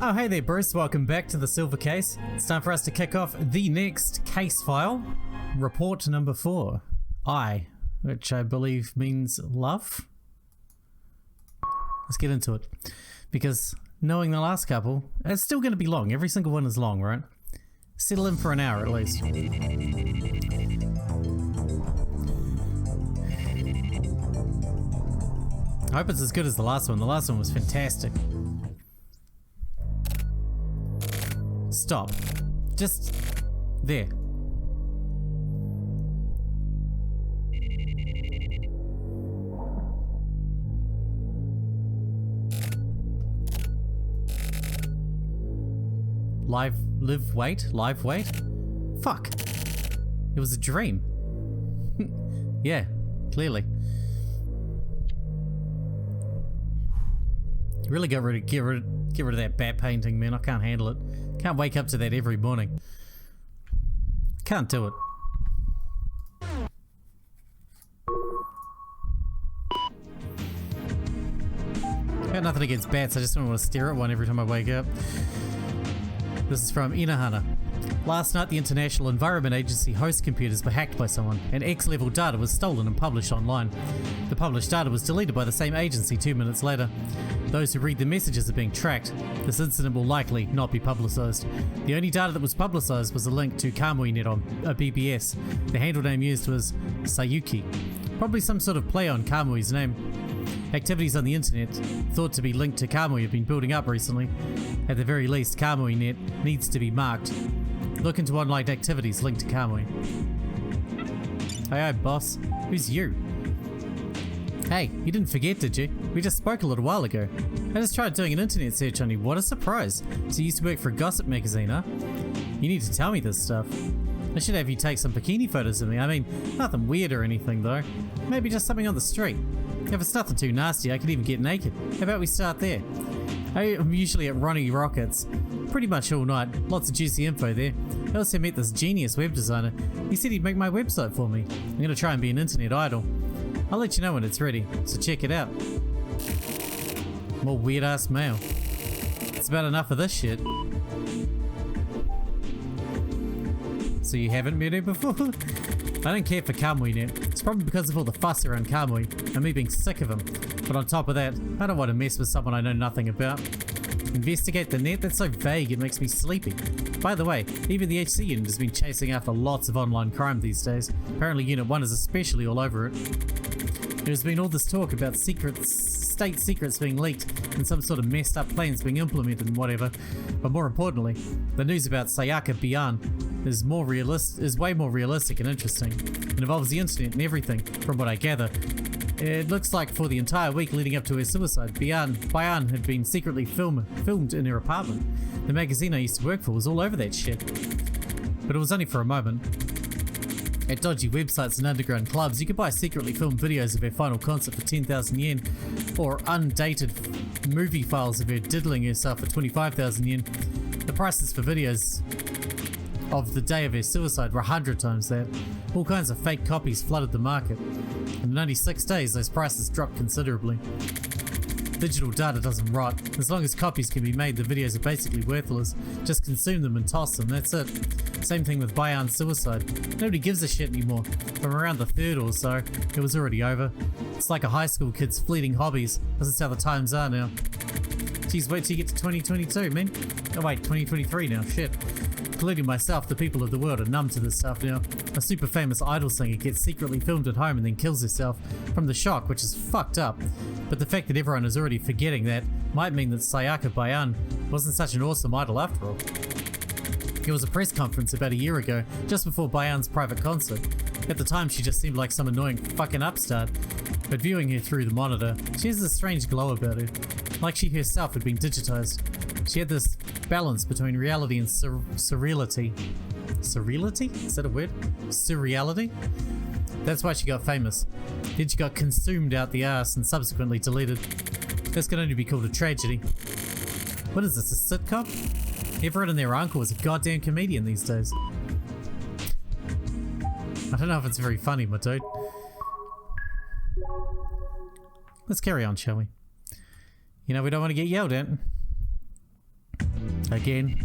Oh, hey there, Bruce. Welcome back to the Silver Case. It's time for us to kick off the next case file. Report number 4. I, which I believe means love. Let's get into it. Because knowing the last couple, it's still going to be long. Every single one is long, right? Settle in for an hour at least. I hope it's as good as the last one. The last one was fantastic. Stop. Just there. Live weight? Fuck. It was a dream. Yeah, clearly. Really get rid of that bat painting, man. I can't handle it. Can't wake up to that every morning. Can't do it. I got nothing against bats, I just don't want to stare at one every time I wake up. This is from Inohana. Last night, the International Environment Agency host computers were hacked by someone, and X-level data was stolen and published online. The published data was deleted by the same agency 2 minutes later. Those who read the messages are being tracked. This incident will likely not be publicised. The only data that was publicised was a link to Kamui Net on a BBS. The handle name used was Sayuki, probably some sort of play on Kamui's name. Activities on the internet, thought to be linked to Kamui, have been building up recently. At the very least, Kamui Net needs to be marked. Look into online activities linked to Kamui. Hey, boss. Who's you? Hey, you didn't forget, did you? We just spoke a little while ago. I just tried doing an internet search on you. What a surprise. So you used to work for a gossip magazine, huh? You need to tell me this stuff. I should have you take some bikini photos of me. I mean, nothing weird or anything, though. Maybe just something on the street. If it's nothing too nasty, I could even get naked. How about we start there? I'm usually at Ronnie Rockets pretty much all night. Lots of juicy info there. I also met this genius web designer. He said he'd make my website for me. I'm gonna try and be an internet idol. I'll let you know when it's ready, so check it out. More weird ass mail. It's about enough of this shit. So you haven't met her before? I don't care for Kamui Net. It's probably because of all the fuss around Kamui and me being sick of him. But on top of that, I don't want to mess with someone I know nothing about. Investigate the net? That's so vague it makes me sleepy. By the way, even the HC unit has been chasing after lots of online crime these days. Apparently Unit 1 is especially all over it. There's been all this talk about state secrets being leaked and some sort of messed up plans being implemented and whatever. But more importantly, the news about Sayaka Bian is way more realistic and interesting. It involves the internet and everything, from what I gather. It looks like for the entire week leading up to her suicide, Bian had been secretly filmed in her apartment. The magazine I used to work for was all over that shit. But it was only for a moment. At dodgy websites and underground clubs, you could buy secretly filmed videos of her final concert for 10,000 yen, or undated movie files of her diddling herself for 25,000 yen. The prices for videos of the day of her suicide were 100 times that. All kinds of fake copies flooded the market, and in only 6 days those prices dropped considerably. Digital data doesn't rot. As long as copies can be made, the videos are basically worthless. Just consume them and toss them, that's it. Same thing with Bayan's suicide. Nobody gives a shit anymore. From around the third or so, it was already over. It's like a high school kid's fleeting hobbies, because it's how the times are now. Geez, wait till you get to 2022, man. Oh wait, 2023 now, shit. Including myself, the people of the world are numb to this stuff now. A super famous idol singer gets secretly filmed at home and then kills herself from the shock, which is fucked up. But the fact that everyone is already forgetting that might mean that Sayaka Bayan wasn't such an awesome idol after all. There was a press conference about a year ago, just before Bayan's private concert. At the time, she just seemed like some annoying fucking upstart. But viewing her through the monitor, she has this strange glow about her, like she herself had been digitized. She had this balance between reality and surreality. Surreality? Is that a word? Surreality? That's why she got famous. Then she got consumed out the ass and subsequently deleted. This can only be called a tragedy. What is this, a sitcom? Everyone and their uncle is a goddamn comedian these days. I don't know if it's very funny, my dude. Let's carry on, shall we? You know, we don't want to get yelled at. Again.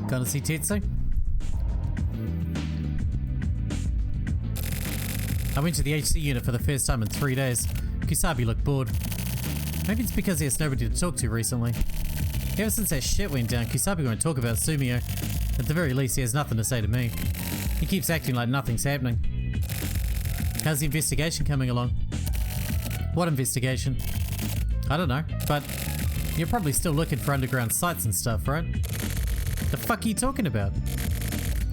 Gonna see Tetsu? I went to the HC unit for the first time in 3 days. Kusabi looked bored. Maybe it's because he has nobody to talk to recently. Ever since that shit went down, Kusabi won't talk about Sumio. At the very least, he has nothing to say to me. He keeps acting like nothing's happening. How's the investigation coming along? What investigation? I don't know, but you're probably still looking for underground sites and stuff, right? The fuck are you talking about?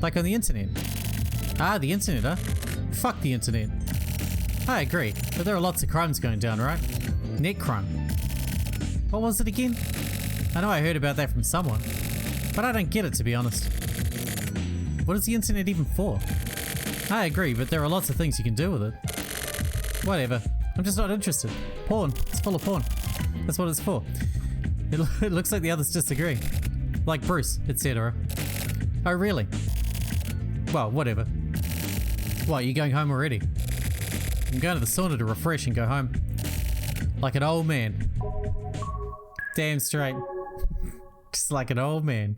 Like on the internet? Ah, the internet, huh? Fuck the internet. I agree, but there are lots of crimes going down, right? Net crime. What was it again? I know I heard about that from someone, but I don't get it, to be honest. What is the internet even for? I agree, but there are lots of things you can do with it. Whatever. I'm just not interested. Porn. It's full of porn. That's what it's for. It looks like the others disagree. Like Bruce, etc. Oh, really? Well, whatever. What, you going home already? I'm going to the sauna to refresh and go home. Like an old man. Damn straight. Just like an old man.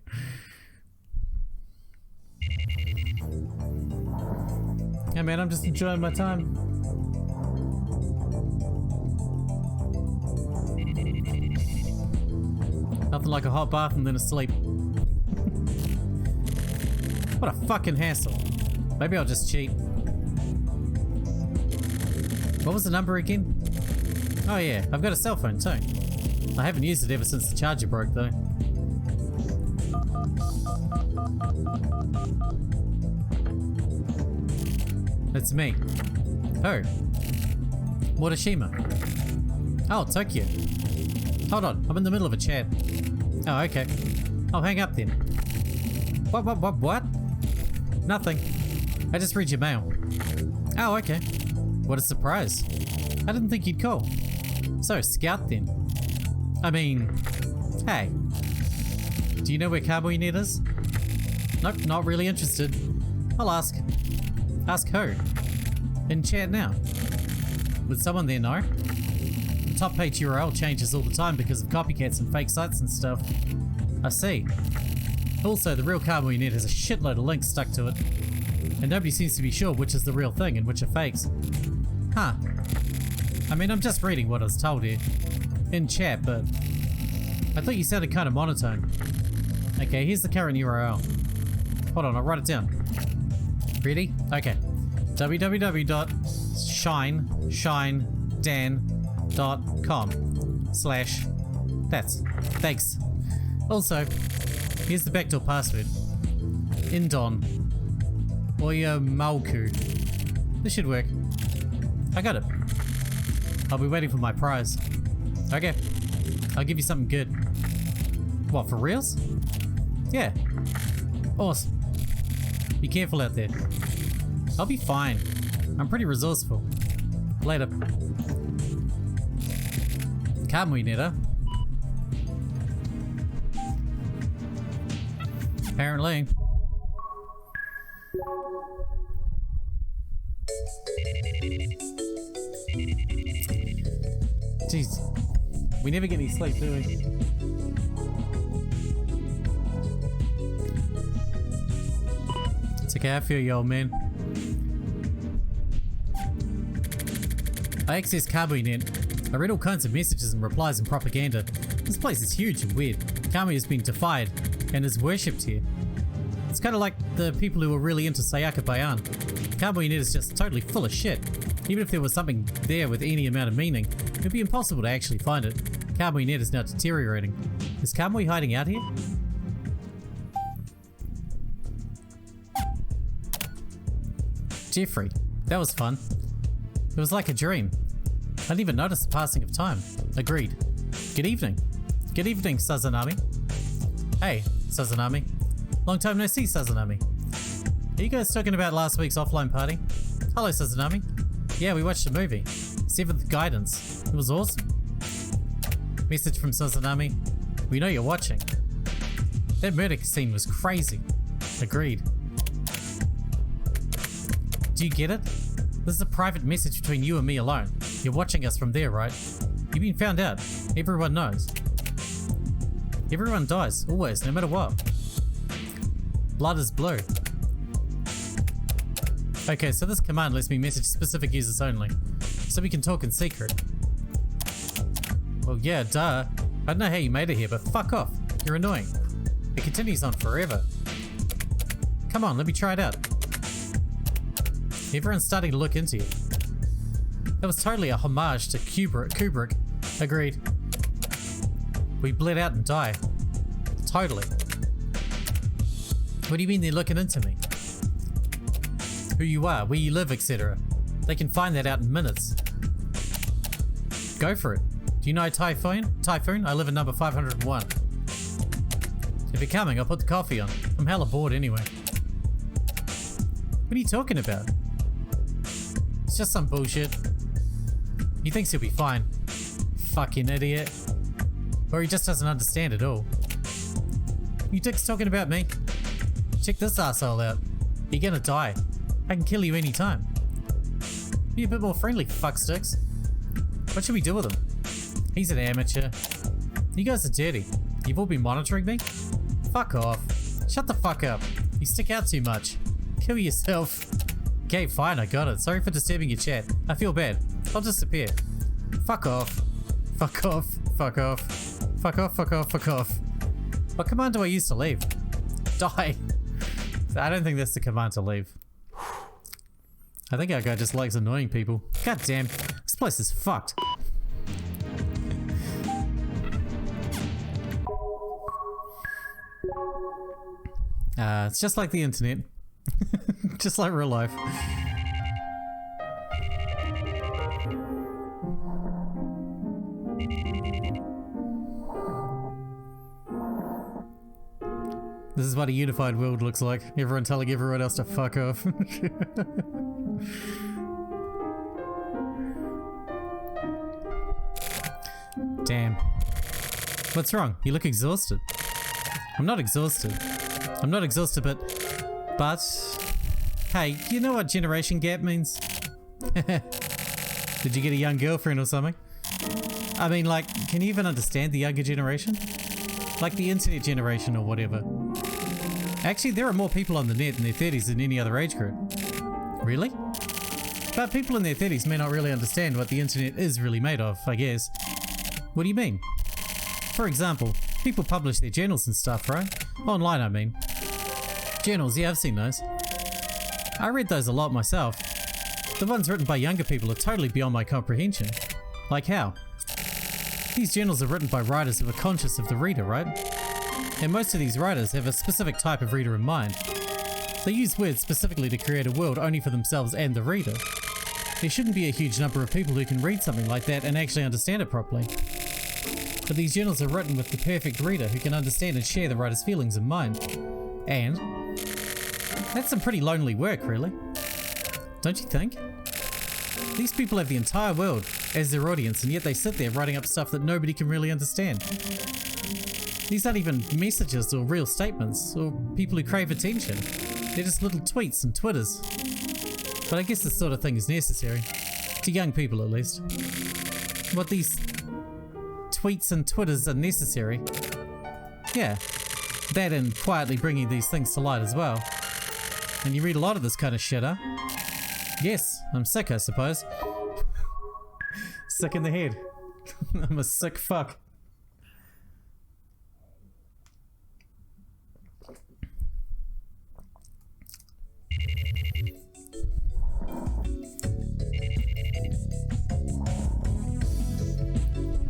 Yeah, man, I'm just enjoying my time. Nothing like a hot bath and then a sleep. What a fucking hassle. Maybe I'll just cheat. What was the number again? Oh yeah, I've got a cell phone too. I haven't used it ever since the charger broke though. It's me. Oh. Morishima. Oh, Tokyo. Hold on, I'm in the middle of a chat. Oh, okay. I'll hang up then. What? Nothing. I just read your mail. Oh, okay. What a surprise. I didn't think you'd call. So, Scout then. I mean, hey. Do you know where Kamui Net is? Nope, not really interested. I'll ask. Ask who? In chat now. Would someone there know? The top page URL changes all the time because of copycats and fake sites and stuff. I see. Also, the real Kamui Net has a shitload of links stuck to it. And nobody seems to be sure which is the real thing and which are fakes. Huh. I mean, I'm just reading what I was told here. In chat, but I thought you sounded kind of monotone. Okay, here's the current URL. Hold on, I'll write it down. Ready? Okay. www.shinedan.com/ that's. Thanks. Also, here's the backdoor password. Indon Oyamalku. This should work. I got it. I'll be waiting for my prize. Okay. I'll give you something good. What, for reals? Yeah. Awesome. Be careful out there. I'll be fine. I'm pretty resourceful. Later. Kamui Net, huh? Apparently. Jeez. We never get any sleep, do we? It's okay, I feel you, old man. I accessed Kamui Net. I read all kinds of messages and replies and propaganda. This place is huge and weird. Kamui has been defied and is worshipped here. It's kind of like the people who are really into Sayaka Bayan. Kamui Net is just totally full of shit. Even if there was something there with any amount of meaning, it would be impossible to actually find it. Kamui Net is now deteriorating. Is Kamui hiding out here? Jeffrey. That was fun. It was like a dream. I didn't even notice the passing of time. Agreed. Good evening. Good evening, Sazanami. Hey, Sazanami. Long time no see, Sazanami. Are you guys talking about last week's offline party? Hello, Sazanami. Yeah, we watched a movie. Seventh Guidance. It was awesome. Message from Sazanami. We know you're watching. That murder scene was crazy. Agreed. Do you get it? This is a private message between you and me alone. You're watching us from there, right? You've been found out. Everyone knows. Everyone dies, always, no matter what. Blood is blue. Okay, so this command lets me message specific users only, so we can talk in secret. Well, yeah, duh. I don't know how you made it here, but fuck off. You're annoying. It continues on forever. Come on, let me try it out. Everyone's starting to look into you. That was totally a homage to Kubrick. Agreed. We bled out and die. Totally. What do you mean they're looking into me? Who you are, where you live, etc. They can find that out in minutes. Go for it. Do you know Typhoon? Typhoon? I live in number 501. If you're coming, I'll put the coffee on. I'm hella bored anyway. What are you talking about? It's just some bullshit. He thinks he'll be fine. Fucking idiot. Or he just doesn't understand at all. You dicks talking about me? Check this asshole out. You're gonna die. I can kill you anytime. Be a bit more friendly, fucksticks. What should we do with him? He's an amateur. You guys are dirty. You've all been monitoring me? Fuck off. Shut the fuck up. You stick out too much. Kill yourself. Okay, fine, I got it. Sorry for disturbing your chat. I feel bad. I'll disappear. Fuck off. Fuck off. Fuck off. Fuck off, fuck off, fuck off. What command do I use to leave? Die. I don't think that's the command to leave. I think our guy just likes annoying people. God damn. This place is fucked. It's just like the internet. Just like real life. This is what a unified world looks like. Everyone telling everyone else to fuck off. Damn. What's wrong? You look exhausted. I'm not exhausted. I'm not exhausted, but... Hey, you know what generation gap means? Did you get a young girlfriend or something? I mean, like, can you even understand the younger generation? Like the internet generation or whatever. Actually, there are more people on the net in their 30s than any other age group. Really? But people in their 30s may not really understand what the internet is really made of, I guess. What do you mean? For example, people publish their journals and stuff, right? Online, I mean. Journals, yeah, I've seen those. I read those a lot myself. The ones written by younger people are totally beyond my comprehension. Like how? These journals are written by writers who are conscious of the reader, right? And most of these writers have a specific type of reader in mind. They use words specifically to create a world only for themselves and the reader. There shouldn't be a huge number of people who can read something like that and actually understand it properly. But these journals are written with the perfect reader who can understand and share the writer's feelings in mind. And that's some pretty lonely work, really. Don't you think? These people have the entire world as their audience, and yet they sit there writing up stuff that nobody can really understand. These aren't even messages or real statements, or people who crave attention. They're just little tweets and twitters. But I guess this sort of thing is necessary. To young people, at least. What these tweets and twitters are necessary. Yeah. That and quietly bringing these things to light as well. And you read a lot of this kind of shit, huh? Yes, I'm sick, I suppose. Sick in the head. I'm a sick fuck.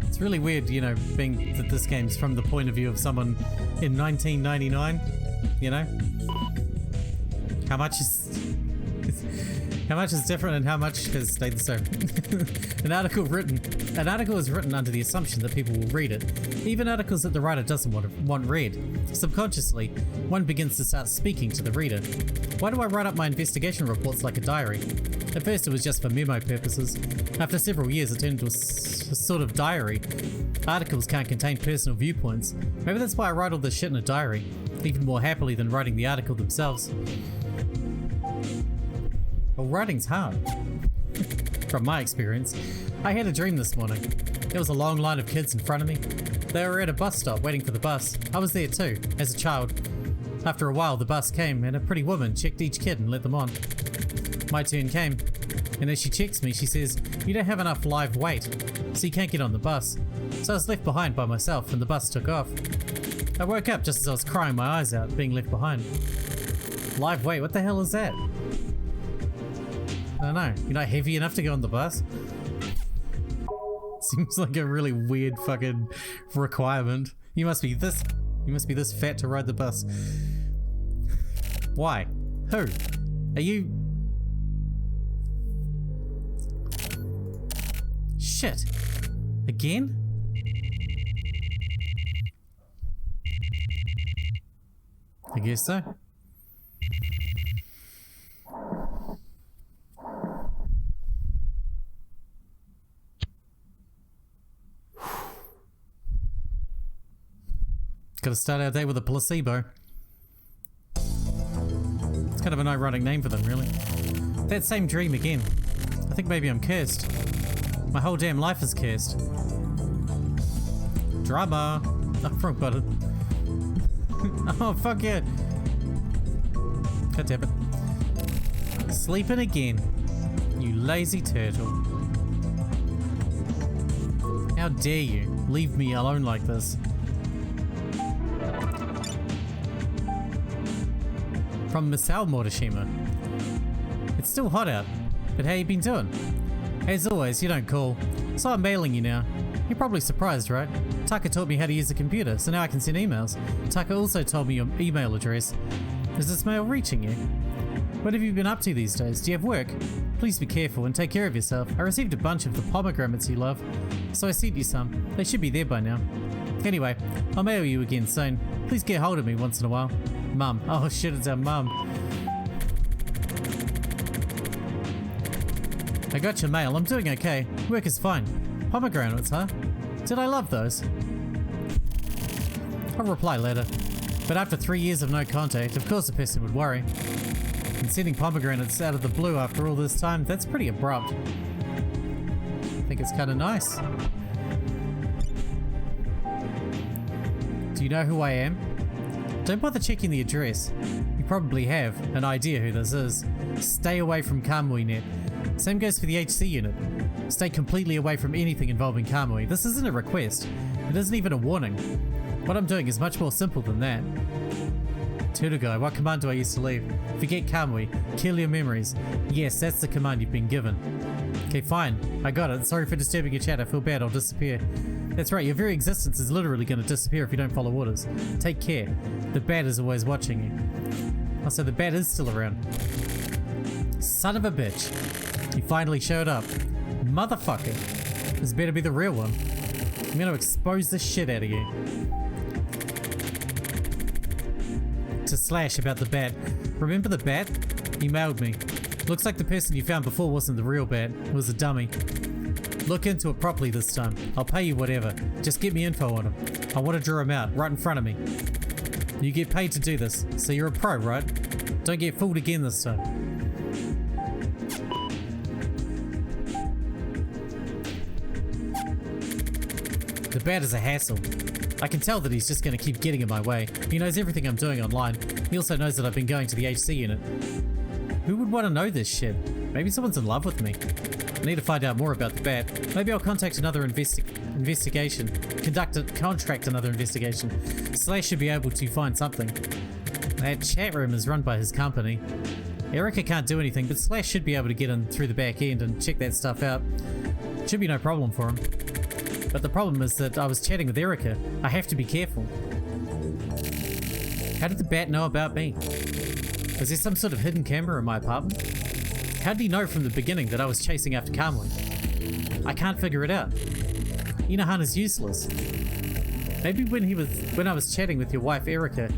It's really weird, you know, being that this game's from the point of view of someone in 1999, you know? How much is different and how much has stayed the same? An article is written under the assumption that people will read it. Even articles that the writer doesn't want read. Subconsciously, one begins to start speaking to the reader. Why do I write up my investigation reports like a diary? At first it was just for memo purposes. After several years it turned into a sort of diary. Articles can't contain personal viewpoints. Maybe that's why I write all this shit in a diary, even more happily than writing the article themselves. Well, writing's hard. From my experience, I had a dream this morning. There was a long line of kids in front of me. They were at a bus stop waiting for the bus. I was there too, as a child. After a while, the bus came and a pretty woman checked each kid and let them on. My turn came, and as she checks me, she says, "You don't have enough live weight, so you can't get on the bus." So I was left behind by myself and the bus took off. I woke up just as I was crying my eyes out, being left behind. Live weight, what the hell is that? I don't know. You're not heavy enough to go on the bus? Seems like a really weird fucking requirement. You must be this fat to ride the bus. Why? Who? Are you... Shit. Again? I guess so. Gotta start our day with a placebo. It's kind of an ironic name for them, really. That same dream again. I think maybe I'm cursed. My whole damn life is cursed. Drama. Oh, wrong button. Oh, fuck yeah. God damn it. Sleeping again. You lazy turtle. How dare you leave me alone like this? From Misao Morishima. It's still hot out, but how you been doing? As always, you don't call, so I'm mailing you now. You're probably surprised, right? Taka taught me how to use a computer, so now I can send emails. Taka also told me your email address. Is this mail reaching you? What have you been up to these days? Do you have work? Please be careful and take care of yourself. I received a bunch of the pomegranates you love, so I sent you some. They should be there by now. Anyway, I'll mail you again soon. Please get hold of me once in a while. Mum. Oh shit, it's our mum. I got your mail. I'm doing okay. Work is fine. Pomegranates, huh? Did I love those? I'll reply later. But after 3 years of no contact, of course a person would worry. And sending pomegranates out of the blue after all this time, that's pretty abrupt. I think it's kind of nice. Do you know who I am? Don't bother checking the address. You probably have an idea who this is. Stay away from Kamui Net. Same goes for the HC unit. Stay completely away from anything involving Kamui. This isn't a request. It isn't even a warning. What I'm doing is much more simple than that. Turtle guy, what command do I use to leave? Forget Kamui. Kill your memories. Yes, that's the command you've been given. Okay, fine. I got it. Sorry for disturbing your chat. I feel bad. I'll disappear. That's right. Your very existence is literally going to disappear if you don't follow orders. Take care. The bat is always watching you. Also, the bat is still around. Son of a bitch. You finally showed up. Motherfucker. This better be the real one. I'm going to expose the shit out of you. To Slash about the bat. Remember the bat? He mailed me. Looks like the person you found before wasn't the real bat. It was a dummy. Look into it properly this time. I'll pay you whatever. Just get me info on him. I want to draw him out, right in front of me. You get paid to do this, so you're a pro, right? Don't get fooled again this time. The bat is a hassle. I can tell that he's just going to keep getting in my way. He knows everything I'm doing online. He also knows that I've been going to the HC unit. Who would want to know this shit? Maybe someone's in love with me. I need to find out more about the bat. Maybe I'll contact another investigation. Contract another investigation. Slash should be able to find something. That chat room is run by his company. Erica can't do anything, but Slash should be able to get in through the back end and check that stuff out. Should be no problem for him. But the problem is that I was chatting with Erica. I have to be careful. How did the bat know about me? Was there some sort of hidden camera in my apartment? How did he know from the beginning that I was chasing after Kamui? I can't figure it out. Inohana's useless. Maybe when I was chatting with your wife Erica,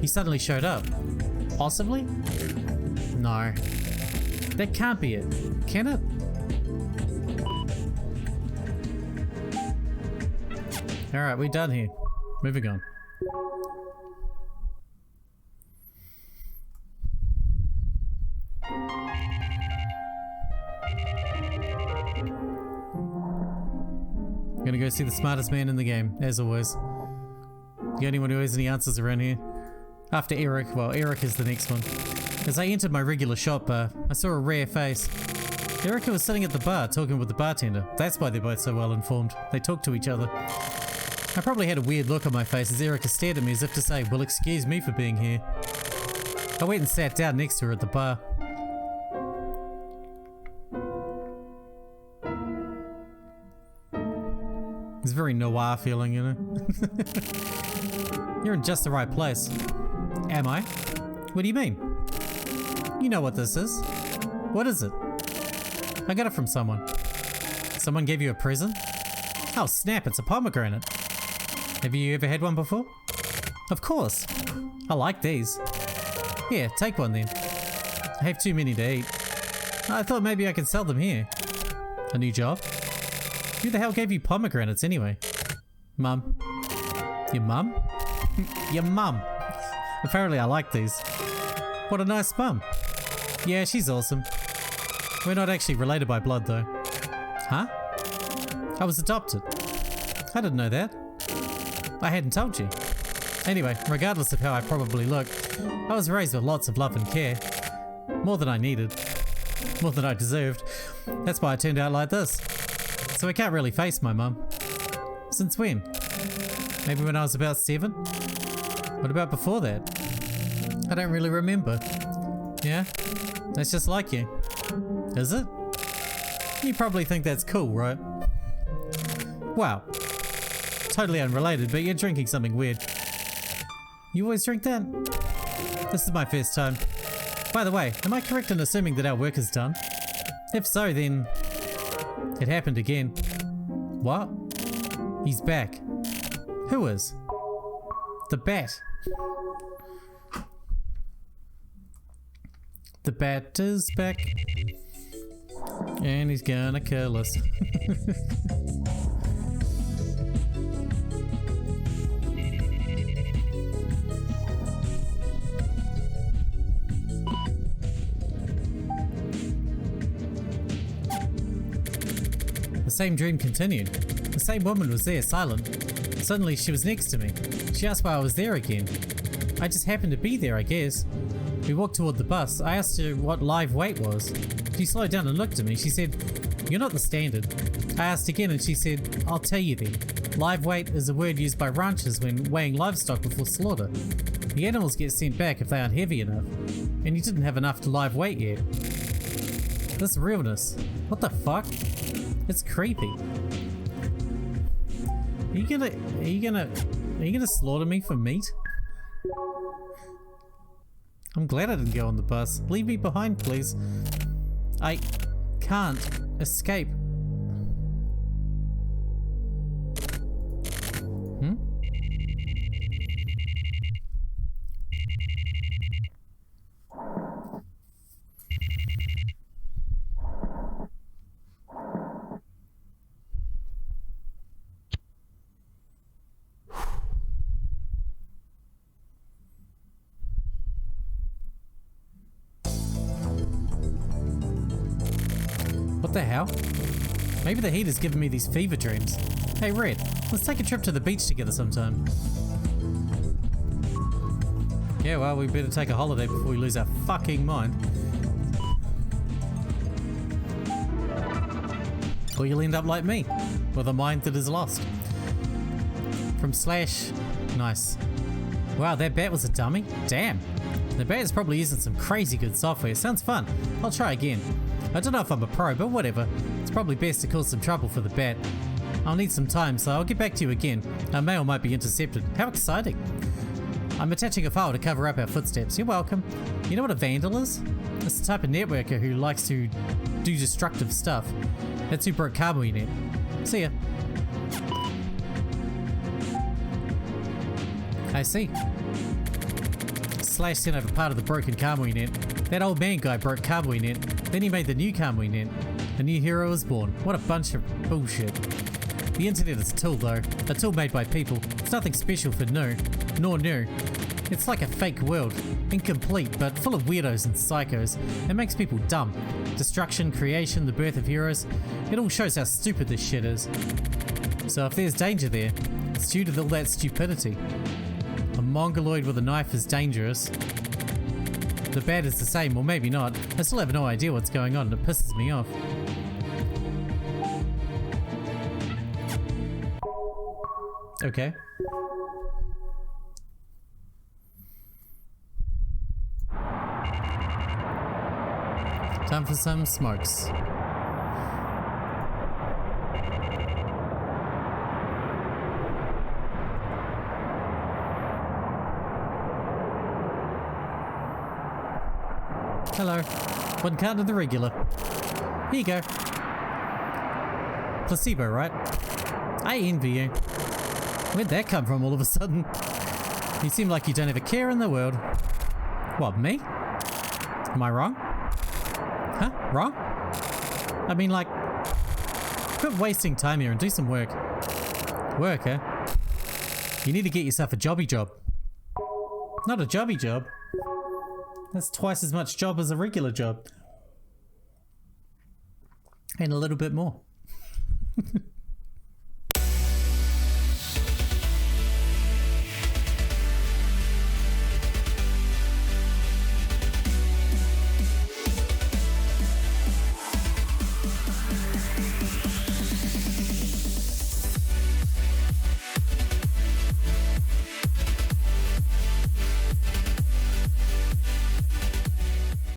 he suddenly showed up. Possibly? No. That can't be it. Can it? Alright, we're done here. Moving on. Gonna go see the smartest man in the game, as always. The only one who has any answers around here. After Eric, well, Eric is the next one. As I entered my regular shop bar, I saw a rare face. Erica was sitting at the bar talking with the bartender. That's why they're both so well informed. They talk to each other. I probably had a weird look on my face as Erica stared at me as if to say, well, excuse me for being here. I went and sat down next to her at the bar. It's a very noir feeling, you know? You're in just the right place. Am I? What do you mean? You know what this is. What is it? I got it from someone. Someone gave you a present? Oh snap, it's a pomegranate. Have you ever had one before? Of course. I like these. Here, take one then. I have too many to eat. I thought maybe I could sell them here. A new job? Who the hell gave you pomegranates anyway? Mum. Your mum? Your mum. Apparently I like these. What a nice mum. Yeah, she's awesome. We're not actually related by blood though. Huh? I was adopted. I didn't know that. I hadn't told you. Anyway, regardless of how I probably look, I was raised with lots of love and care. More than I needed. More than I deserved. That's why I turned out like this. So I can't really face my mum. Since when? Maybe when I was about 7? What about before that? I don't really remember. Yeah? That's just like you. Is it? You probably think that's cool, right? Wow. Totally unrelated, but you're drinking something weird. You always drink that? This is my first time. By the way, am I correct in assuming that our work is done? If so, then... It happened again. What? He's back. Who is? The bat. The bat is back. And he's gonna kill us. The same dream continued. The same woman was there, silent. Suddenly she was next to me. She asked why I was there again. I just happened to be there, I guess. We walked toward the bus. I asked her what live weight was. She slowed down and looked at me. She said, "You're not the standard." I asked again and she said, "I'll tell you then. Live weight is a word used by ranchers when weighing livestock before slaughter. The animals get sent back if they aren't heavy enough. And you didn't have enough to live weight yet." This realness. What the fuck? It's creepy. Are you gonna slaughter me for meat? I'm glad I didn't go on the bus. Leave me behind, please. I can't escape. Hmm? What the hell? Maybe the heat is giving me these fever dreams. Hey Red, let's take a trip to the beach together sometime. Yeah, well, we better take a holiday before we lose our fucking mind. Or you'll end up like me, with a mind that is lost. From Slash... Nice. Wow, that bat was a dummy? Damn. The bat is probably using some crazy good software. Sounds fun. I'll try again. I don't know if I'm a pro, but whatever. It's probably best to cause some trouble for the bat. I'll need some time, so I'll get back to you again. Our mail might be intercepted. How exciting. I'm attaching a file to cover up our footsteps. You're welcome. You know what a vandal is? It's the type of networker who likes to do destructive stuff. That's who broke Kamui Net. See ya. I see. Slash sent over part of the broken Kamui Net. That old man guy broke Kamui Net. Then he made the new Kamui Net. A new hero was born. What a bunch of bullshit. The internet is a tool though. A tool made by people. It's nothing special for new. Nor new. It's like a fake world. Incomplete, but full of weirdos and psychos. It makes people dumb. Destruction, creation, the birth of heroes. It all shows how stupid this shit is. So if there's danger there, it's due to all that stupidity. A mongoloid with a knife is dangerous. The bat is the same, or maybe not. I still have no idea what's going on, and it pisses me off. Okay. Time for some smokes. Hello. One count of the regular. Here you go. Placebo, right? I envy you. Where'd that come from all of a sudden? You seem like you don't have a care in the world. What, me? Am I wrong? Huh? Wrong? I mean, like, quit wasting time here and do some work. Work, huh? You need to get yourself a jobby job. Not a jobby job. That's twice as much job as a regular job. And a little bit more.